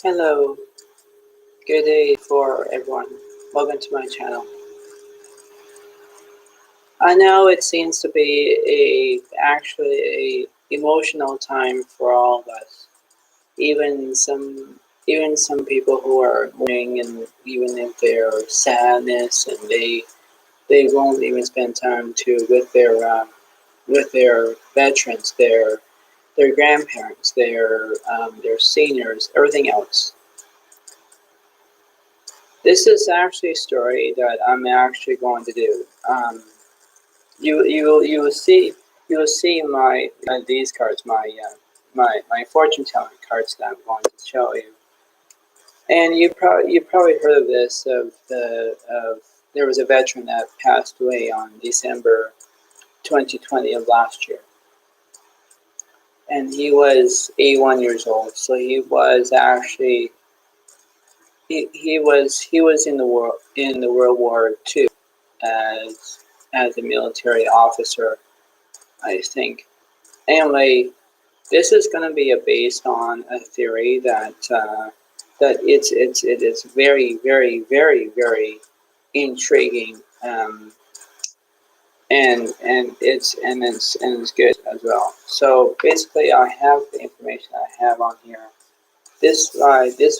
Hello, good day for everyone. Welcome to my channel. I know it seems to be actually a emotional time for all of us. Even some people who are mourning, and even if they're sadness, and they won't even spend time with their veterans, their grandparents, their seniors, everything else. This is actually a story that I'm actually going to do. You will see my these cards, my fortune telling cards that I'm going to show you. And you probably heard of this there was a veteran that passed away on December 2020 of last year, and he was 81 years old. So he was actually he was in the World War II as a military officer, I think. Anyway, this is going to be based on a theory that it is very intriguing, and it's good as well. So basically, I have the information I have on here. This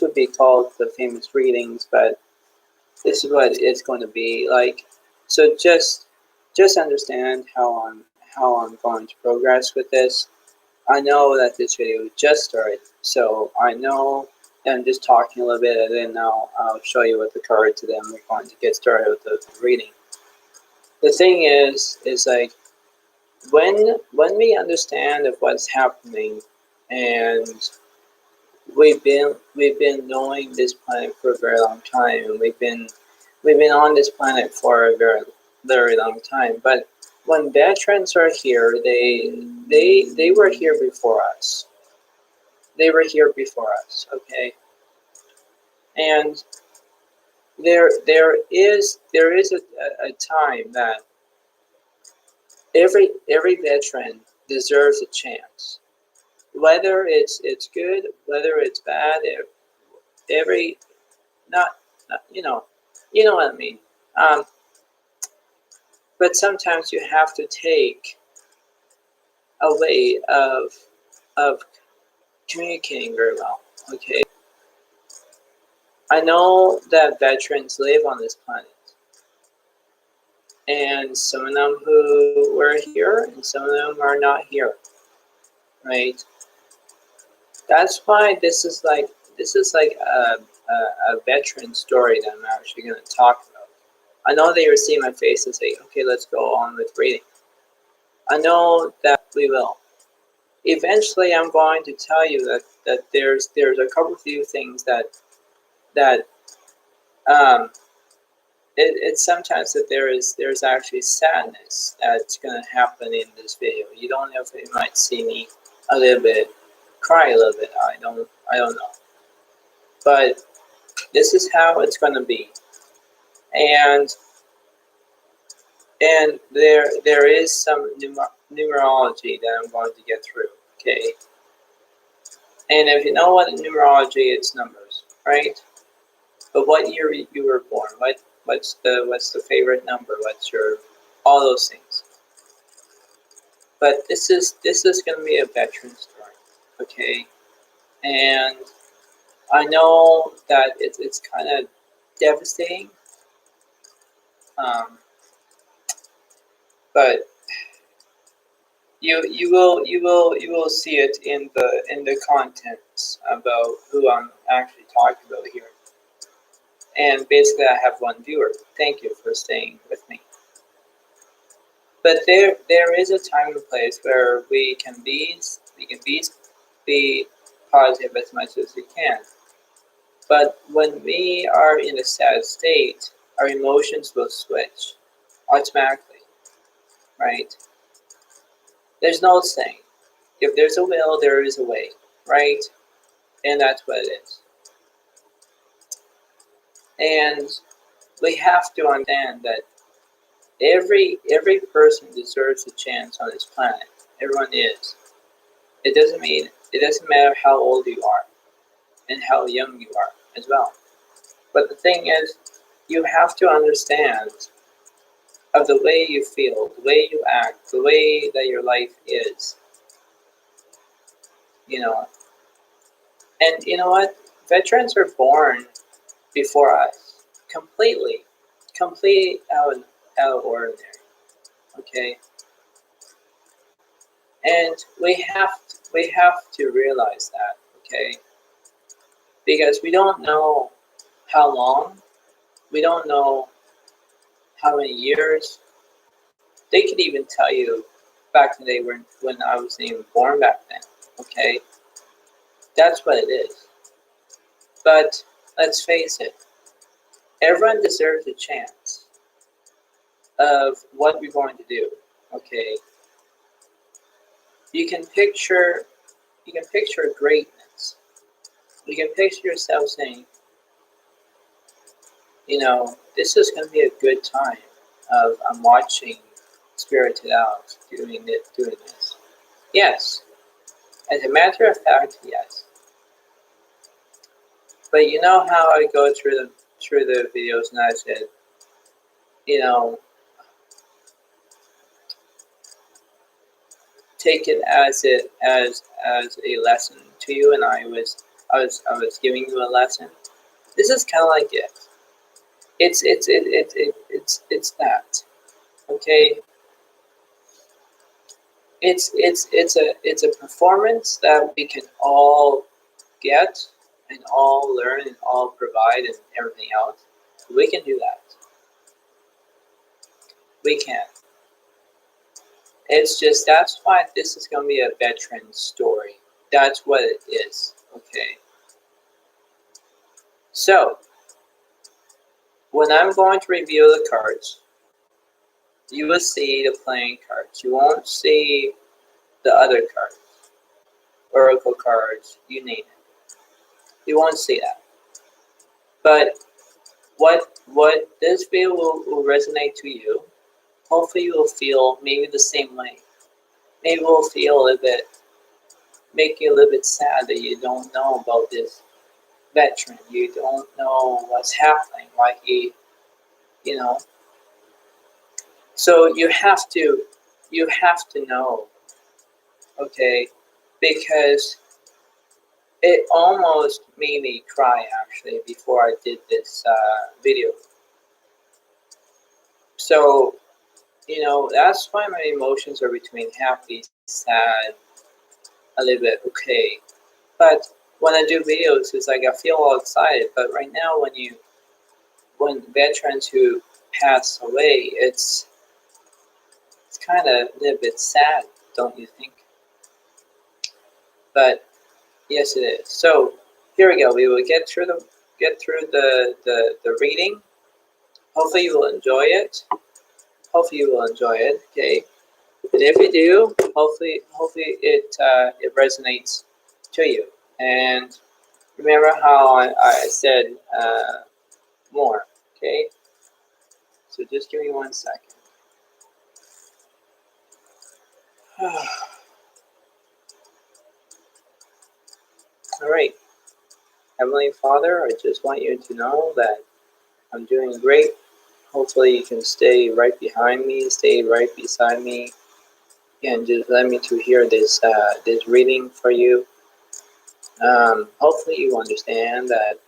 would be called the famous readings, but this is what it's going to be like. So just understand how I'm going to progress with this. I know that this video just started, so I know I'm just talking a little bit, and then I'll show you what the cards, and then we're going to get started with the reading. The thing is like when we understand of what's happening, and we've been knowing this planet for a very long time, and we've been on this planet for a very long time. But when veterans are here, they were here before us. They were here before us, okay? And there is a time that every veteran deserves a chance, whether it's good, whether it's bad. Every not you know what I mean. Um, but sometimes you have to take a way of communicating very well, okay? I know that veterans live on this planet, and some of them who were here, and some of them are not here, right? That's why this is like a veteran story that I'm actually going to talk about. I know that you're seeing my face and say, okay, let's go on with reading. I know that we will. Eventually, I'm going to tell you that there's a couple of few things that it's sometimes that there's actually sadness that's going to happen in this video. You don't know if you might see me a little bit cry a little bit. I don't know, but this is how it's going to be. And there is some numerology that I'm going to get through, okay? And if you know what numerology is, numbers, right? But what year you were born, what's the favorite number, what's your, all those things. But this is going to be a veteran story, okay? And I know that it's kind of devastating, but you will see it in the contents about who I'm actually talking about here. And basically, I have one viewer. Thank you for staying with me. But there is a time and place where we can be positive as much as we can. But when we are in a sad state, our emotions will switch automatically, right? There's no saying. If there's a will, there is a way, right? And that's what it is. And we have to understand that every person deserves a chance on this planet. Everyone is. It doesn't matter how old you are. and how young you are as well. But the thing is, you have to understand of the way you feel, the way you act, the way that your life is, you know. And you know what? Veterans are born before us, completely out of ordinary. Okay, and we have to realize that. Okay, because we don't know how long, we don't know how many years. They could even tell you back in the day when I was even born back then. Okay, that's what it is. But let's face it, everyone deserves a chance of what we're going to do. Okay, you can picture greatness. You can picture yourself saying, you know, this is going to be a good time. I'm watching Spirited Out doing this. Yes, as a matter of fact, yes. But you know how I go through the videos and I said, you know, take it as a lesson to you, and I was giving you a lesson. This is kind of like it. It's that. Okay. It's a performance that we can all get and all learn and all provide and everything else. We can do that. We can. It's just that's why this is going to be a veteran story. That's what it is. Okay. So when I'm going to review the cards, you will see the playing cards. You won't see the other cards, oracle cards, you name it. You won't see that. But what this video will resonate to you, hopefully you will feel maybe the same way. Maybe we'll feel a little bit, make you a little bit sad that you don't know about this veteran. You don't know what's happening, why he, you know. So you have to know, okay, because it almost made me cry actually before I did this video. So, you know, that's why my emotions are between happy, sad, a little bit okay. But when I do videos, it's like I feel all excited. But right now, when veterans who pass away, it's kind of a little bit sad, don't you think? But yes, it is. So here we go. We will get through the reading. Hopefully you will enjoy it. Hopefully you will enjoy it. Okay. And if you do, hopefully it resonates to you. And remember how I said more. Okay. So just give me 1 second. All right. Heavenly Father, I just want you to know that I'm doing great. Hopefully you can stay right behind me, stay right beside me, and just let me to hear this this reading for you. Hopefully you understand that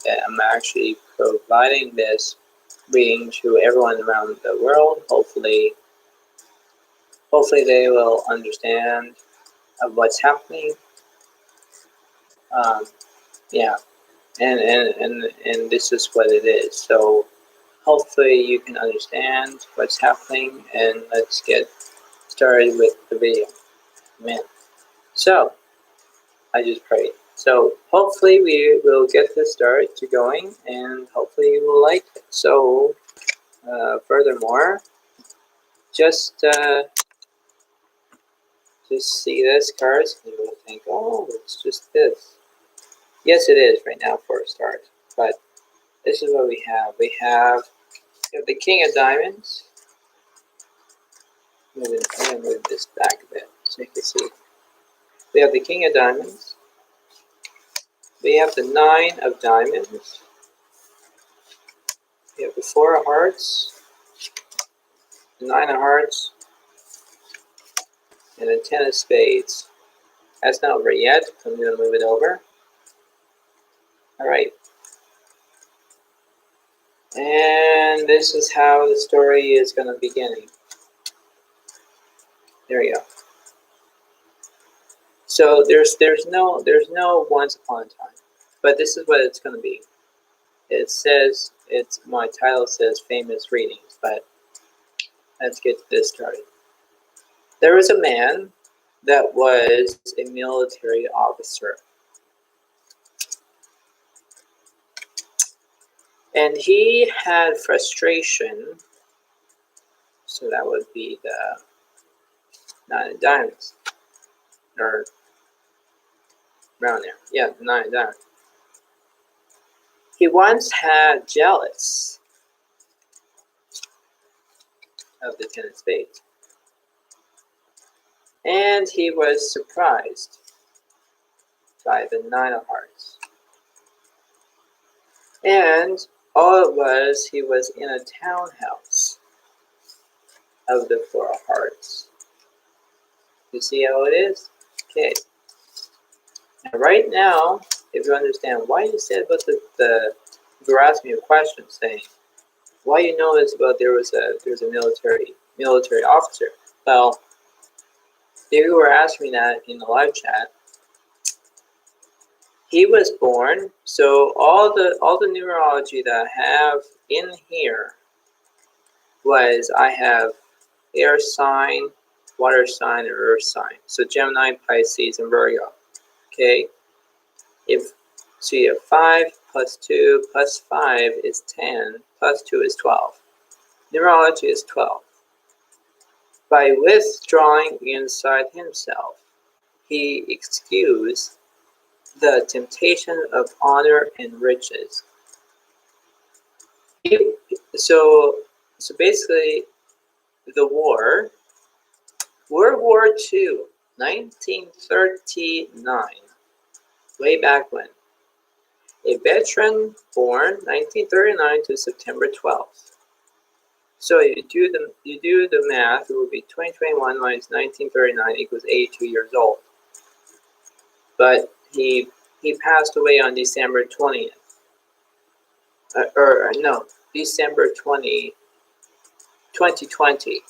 that I'm actually providing this reading to everyone around the world. Hopefully they will understand of what's happening. Yeah, and this is what it is. So hopefully you can understand what's happening, and let's get started with the video. Amen. So I just prayed. So hopefully we will get this started to going, and hopefully you will like it. So furthermore, just see this cards, and you will think, oh, it's just this. Yes, it is right now for a start, but this is what we have. We have the King of Diamonds. I'm going to move this back a bit so you can see. We have the King of Diamonds. We have the 9 of diamonds. We have the 4 of hearts, the 9 of hearts, and the 10 of spades. That's not over yet. I'm going to move it over. All right. And this is how the story is going to begin. There you go. So there's no once upon a time, but this is what it's going to be. It says my title says famous readings, but let's get this started. There was a man that was a military officer, and he had frustration. So that would be the 9 of diamonds, or around there. Yeah, the 9 of diamonds. He once had jealous of the 10 of spades, and he was surprised by the 9 of hearts. And all it was, he was in a townhouse of the 4 of hearts. You see how it is? Okay. Now, right now, if you understand why you said about if you're asking me a question saying, why you know this about there's a military officer. Well, if you were asking me that in the live chat, he was born, so all the numerology that I have in here was I have air sign, water sign, and earth sign. So Gemini, Pisces, and Virgo. Okay? So you have 5 plus 2 plus 5 is 10, plus 2 is 12. Numerology is 12. By withdrawing inside himself, he excused the temptation of honor and riches. So basically, the war, World War II, 1939, way back when. A veteran born 1939 to September 12th. So you do the math, it would be 2021 minus 1939 equals 82 years old. But he passed away on December 20th. December 2020,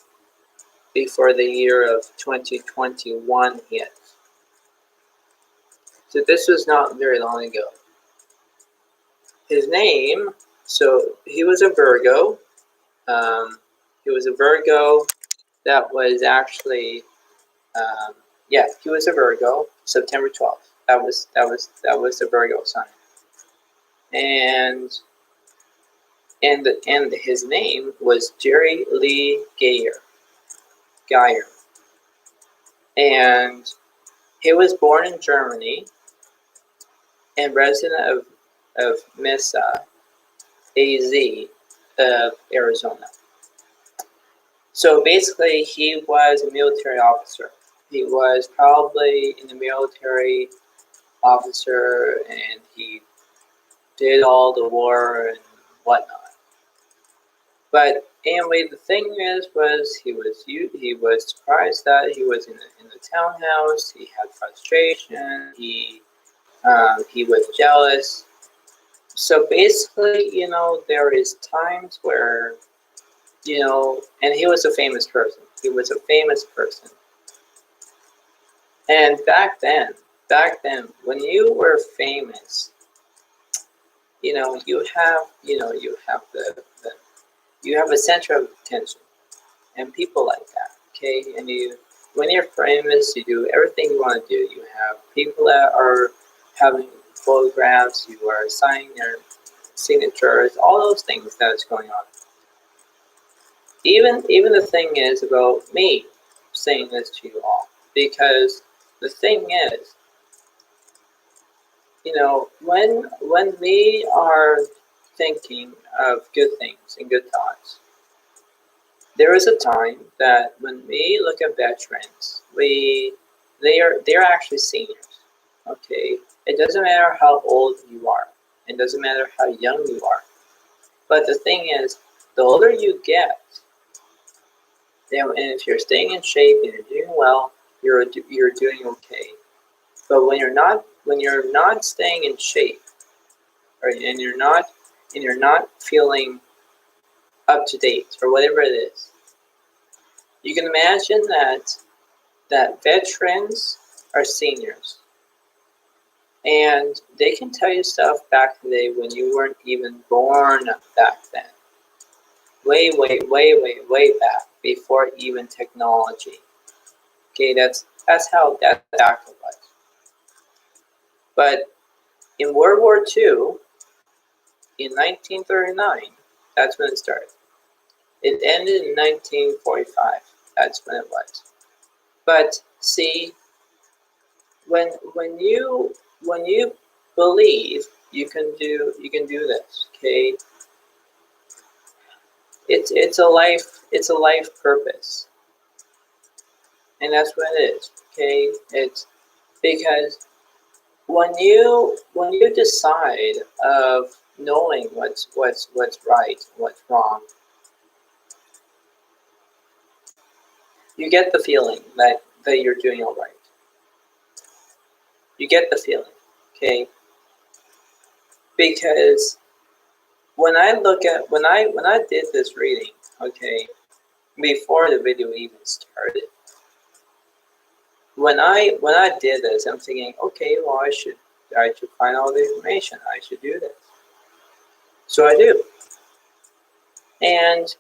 before the year of 2021 hit. So this was not very long ago. His name, so he was a Virgo. He was a Virgo that was actually, he was a Virgo, September 12th. That was the Virgo sign. And his name was Jerry Lee Geyer. And he was born in Germany and resident of Mesa AZ of Arizona. So basically, he was a military officer. He was probably in the military officer, and he did all the war and whatnot. But anyway, the thing was he was surprised that he was in the townhouse. He had frustration. He was jealous. So basically, there is times where, and he was a famous person. He was a famous person. And back then, when you were famous, you have a center of attention, and people like that. Okay, and when you're famous, you do everything you want to do. You have people that are having photographs. You are signing their signatures. All those things that is going on. Even the thing is about me saying this to you all, because the thing is, when we are thinking of good things and good thoughts, there is a time that when we look at veterans, they're actually seniors. Okay, it doesn't matter how old you are. It doesn't matter how young you are. But the thing is, the older you get, and if you're staying in shape and you're doing well, you're doing okay. But when you're not staying in shape, right, and you're not feeling up to date or whatever it is, you can imagine that veterans are seniors, and they can tell you stuff back in the day when you weren't even born back then. Way, way, way, way, way back before even technology. Okay, that's how that back was. But in World War II, in 1939, that's when it started. It ended in 1945. That's when it was. But see, when you believe you can do this, okay? It's a life purpose, and that's what it is. Okay, it's because when you decide of knowing what's right, what's wrong, you get the feeling that you're doing all right. You get the feeling, okay? Because when I did this reading, okay, before the video even started, when I did this, I'm thinking, okay, well, I should find all the information. I should do this. So I do. And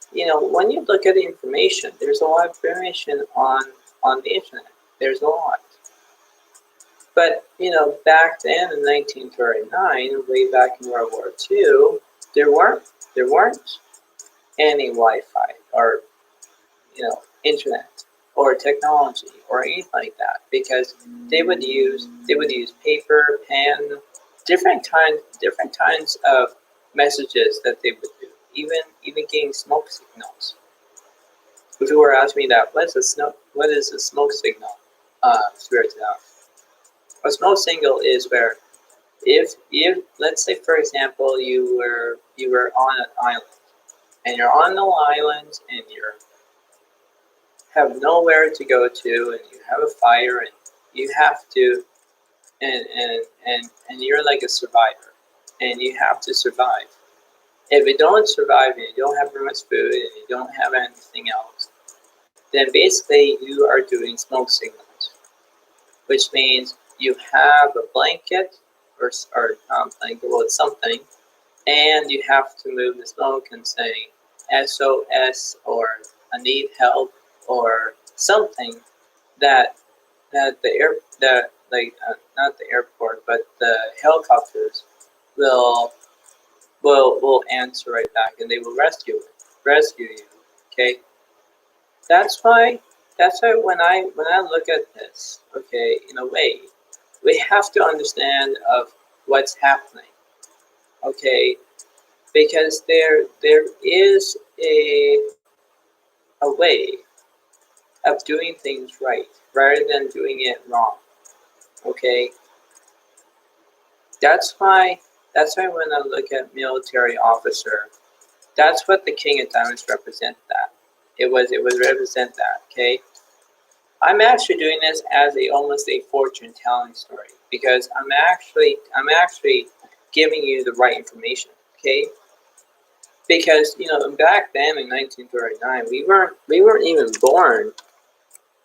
when you look at the information, there's a lot of information on the internet. There's a lot. But back then in 1939, way back in World War II, there weren't any Wi-Fi or internet or technology or anything like that, because they would use paper, pen, different kinds of messages that they would do, even getting smoke signals. If you were asking me that, what is a smoke signal? A smoke signal is where if let's say, for example, you were on an island, and you're on the island and you have nowhere to go to, and you have a fire, and you have to and you're like a survivor, and you have to survive. If you don't survive and you don't have very much food and you don't have anything else, then basically you are doing smoke signals, which means you have a blanket or not a blanket, well, it's something, and you have to move the smoke and say SOS or I need help or something that not the airport, but the helicopters will answer right back, and they will rescue you. Okay, that's why when I look at this, okay, in a way, we have to understand of what's happening. Okay, because there is a way of doing things right rather than doing it wrong. Okay, that's why when I look at military officer, that's what the King of Diamonds represent. That it was represent that. Okay, I'm actually doing this as almost a fortune telling story, because I'm actually giving you the right information. Okay, because back then in 1939, we weren't even born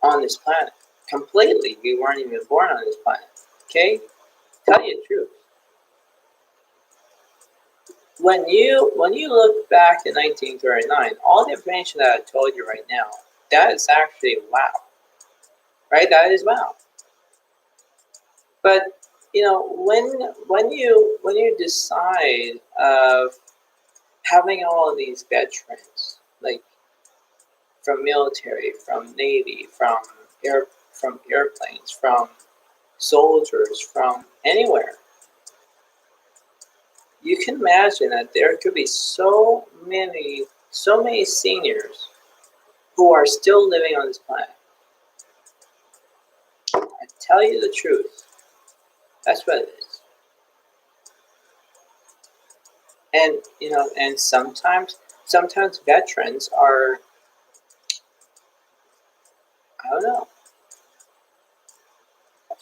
on this planet completely. We weren't even born on this planet. Okay, tell you the truth. When you look back in 1939, all the information that I told you right now, that is actually wow, right? That is wow. But when you decide of having all of these veterans, like from military, from Navy, from airplanes, from soldiers, from anywhere, you can imagine that there could be so many seniors who are still living on this planet. I tell you the truth. That's what it is. And, and sometimes veterans are, I don't know,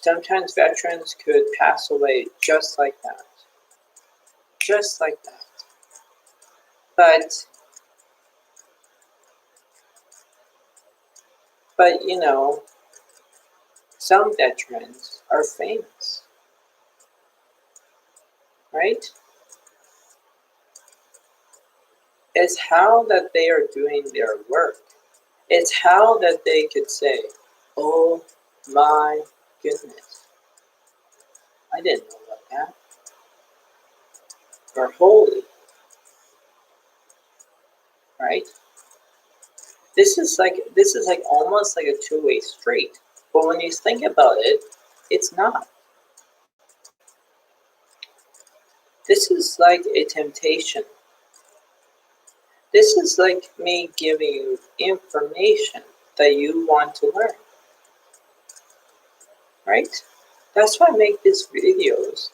sometimes veterans could pass away just like that. Just like that. But some veterans are famous, right? It's how that they are doing their work. It's how that they could say, oh my goodness, I didn't know about that. Or holy, right? This is like almost like a two-way street. But when you think about it, it's not. This is like a temptation. This is like me giving you information that you want to learn. Right? That's why I make these videos.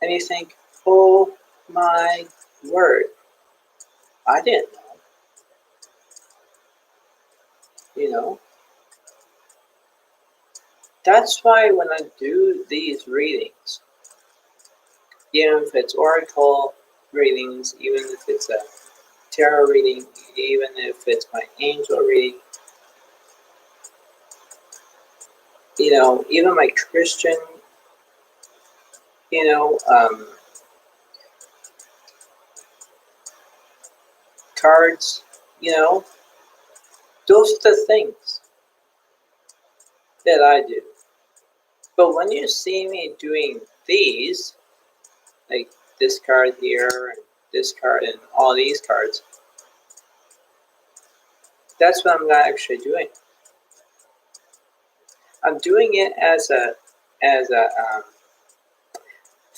And you think, oh my word, I didn't know. That's why when I do these readings, even if it's oracle readings, even if it's a tarot reading, even if it's my angel reading, even my Christian, cards, those are the things that I do. But when you see me doing these, like this card here, and this card, and all these cards, that's what I'm not actually doing. I'm doing it as a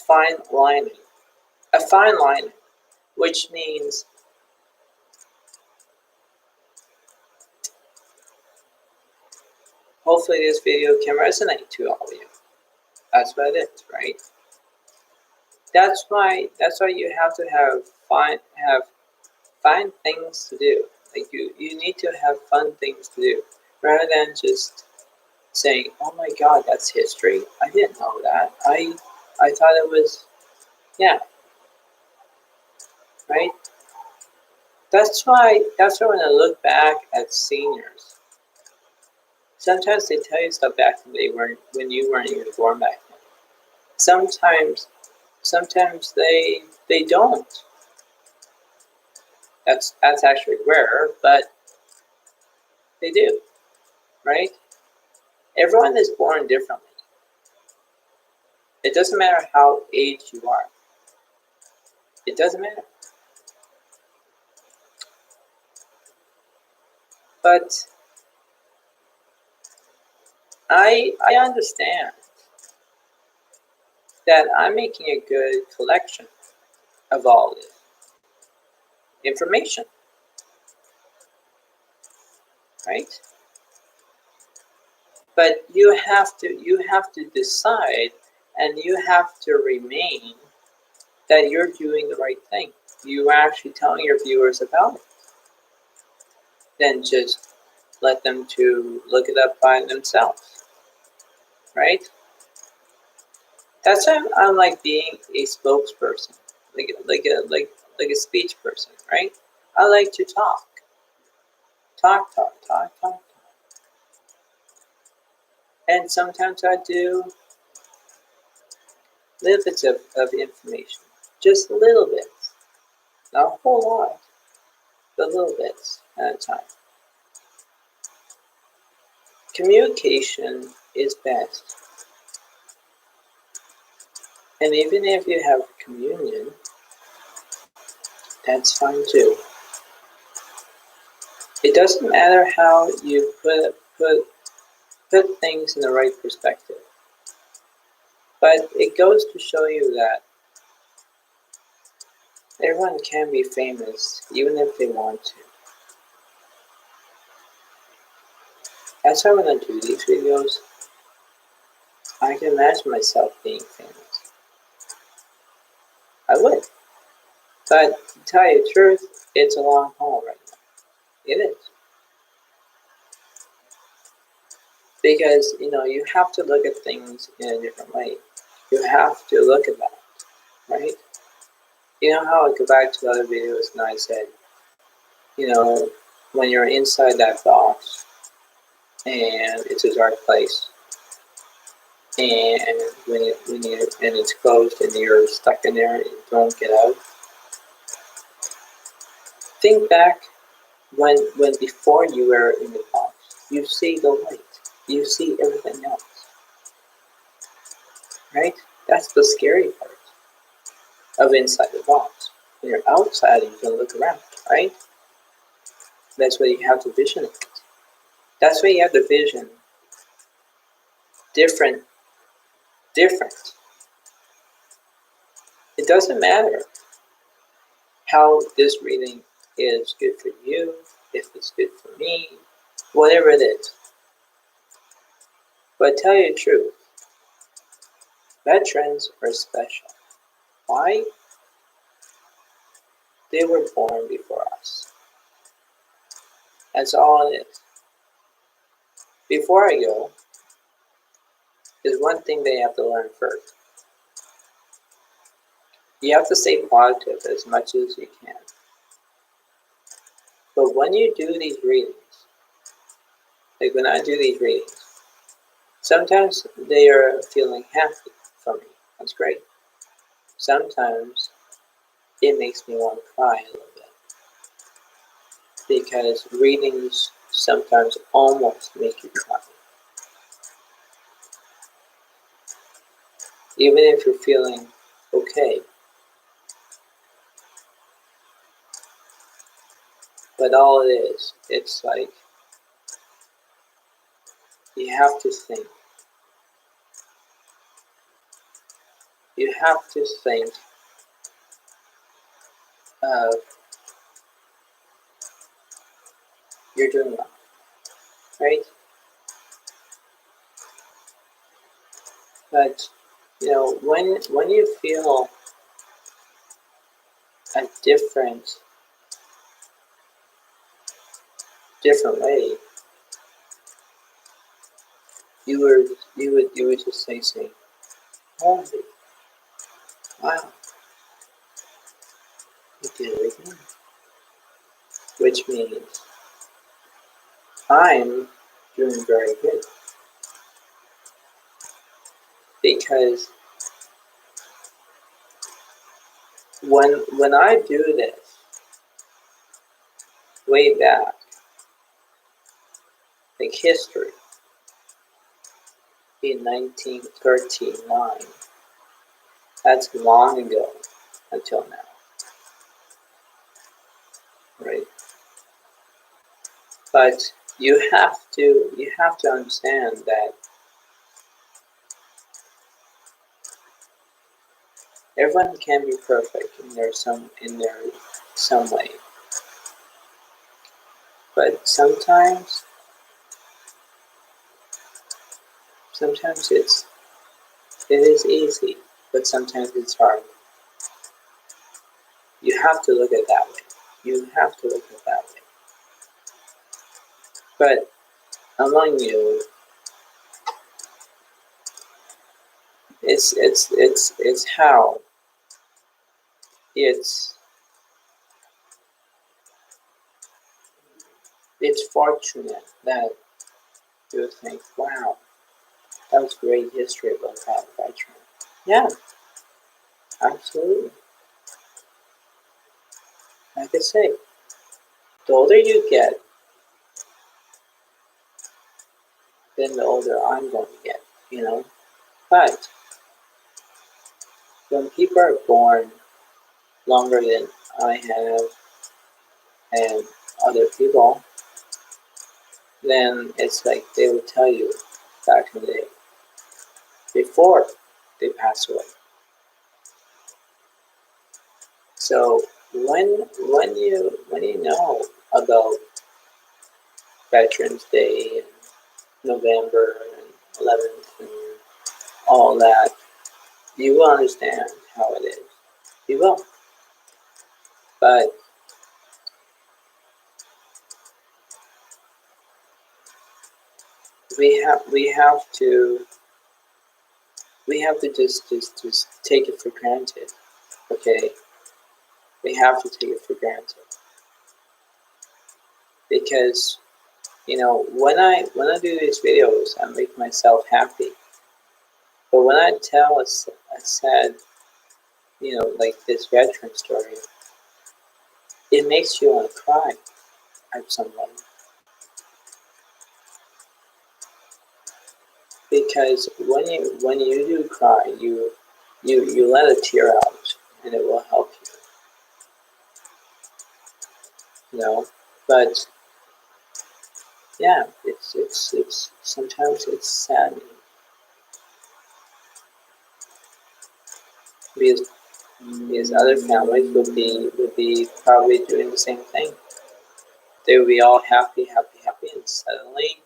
fine lining. A fine line, which means hopefully this video can resonate to all of you. That's what it is, right? That's why you have to have fun things to do. Like you need to have fun things to do rather than just saying, "Oh my God, that's history. I didn't know that. I thought it was, yeah, right." That's why when I look back at seniors, sometimes they tell you stuff back when you weren't even born back then. Sometimes they don't. That's actually rare, but they do, right? Everyone is born differently. It doesn't matter how aged you are. It doesn't matter. But I understand that I'm making a good collection of all this information, right? But you have to decide, and you have to remain that you're doing the right thing. You are actually telling your viewers about it. Then just let them to look it up by themselves, right? That's why I'm like being a spokesperson, like a speech person, right? I like to talk. And sometimes I do little bits of information, just little bits, not a whole lot, but little bits at a time. Communication is best. And even if you have communion, that's fine too. It doesn't matter how you put things in the right perspective. But it goes to show you that everyone can be famous even if they want to. That's why when I do these videos, I I can imagine myself being famous. I would. But to tell you the truth, it's a long haul right now. It is. Because, you have to look at things in a different way. You have to look at that, right? You know how I go back to the other videos and I said, when you're inside that box and it's a dark place, and and it's closed and you're stuck in there and you don't get out. Think back when before you were in the box, you see the light, you see everything else, right? That's the scary part of inside the box. When you're outside, you can look around, right? That's where you have the vision. That's where you have the vision. Different. It doesn't matter how this reading is good for you, if it's good for me, whatever it is. But tell you the truth, veterans are special. Why? They were born before us. That's all it is. Before I go, there's one thing they have to learn first. You have to stay positive as much as you can. But when you do these readings, like when I do these readings, sometimes they are feeling happy for me. That's great. Sometimes it makes me want to cry a little bit. Because readings sometimes almost make you cry. Even if you're feeling okay. But all it is, it's like, you have to think. You have to think of, you're doing well, right? But, when you feel a different way, you would just say, holy, wow, you did it again. Which means I'm doing very good. Because when I do this, way back, like history, in 1939, that's long ago until now, right? But you have to understand that everyone can be perfect in their some way, but sometimes it is easy, but sometimes it's hard. You have to look at it that way. You have to look at it that way. But among you, it's how it's fortunate that you think, wow, that was great history about that veteran. Yeah, absolutely. Like I say, the older you get, then the older I'm going to get, But when people are born longer than I have and other people, then it's like they would tell you back in the day, before they pass away. So when you know about Veterans Day and November and 11th and all that, you will understand how it is. You will. But we have to just take it for granted. Okay? We have to take it for granted. Because, you know, when I do these videos, I make myself happy. But when I tell a sad, you know, like this veteran story, it makes you want to cry at someone. Because when you do cry, you let a tear out, and it will help you. You know, but yeah, it's sometimes it's saddening because other families would be probably doing the same thing. They would be all happy, and suddenly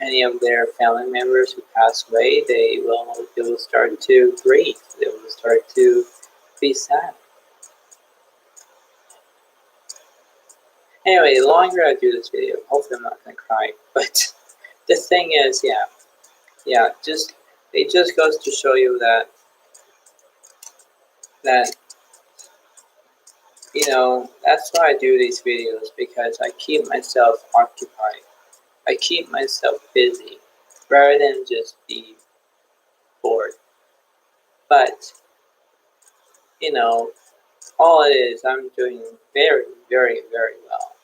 any of their family members who pass away, they will start to grieve. They will start to be sad. Anyway, the longer I do this video, hopefully I'm not going to cry. But the thing is, yeah, it just goes to show you that you know, that's why I do these videos, because I keep myself occupied. I keep myself busy rather than just be bored. But, you know, all it is, I'm doing very, very, very well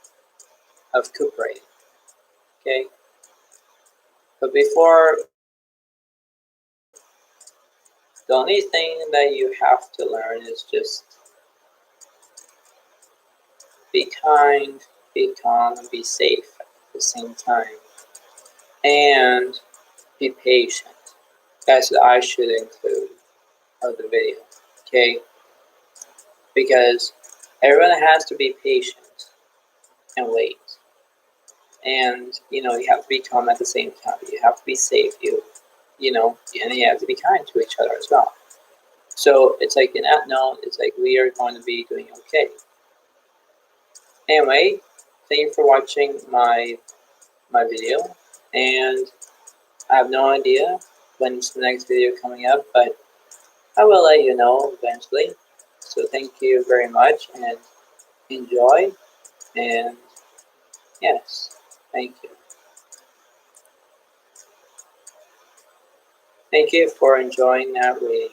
of recuperating. Okay? But before, the only thing that you have to learn is just be kind, be calm, and be safe at the same time. And be patient. That's what I should include of the video. Okay? Because everyone has to be patient and wait. And, you know, you have to be calm at the same time. You have to be safe. You know, and you have to be kind to each other as well. So it's like in that note, it's like we are going to be doing okay. Anyway, thank you for watching my video. And I have no idea when's the next video coming up, but I will let you know eventually. So thank you very much and enjoy. And yes, thank you. Thank you for enjoying that reading.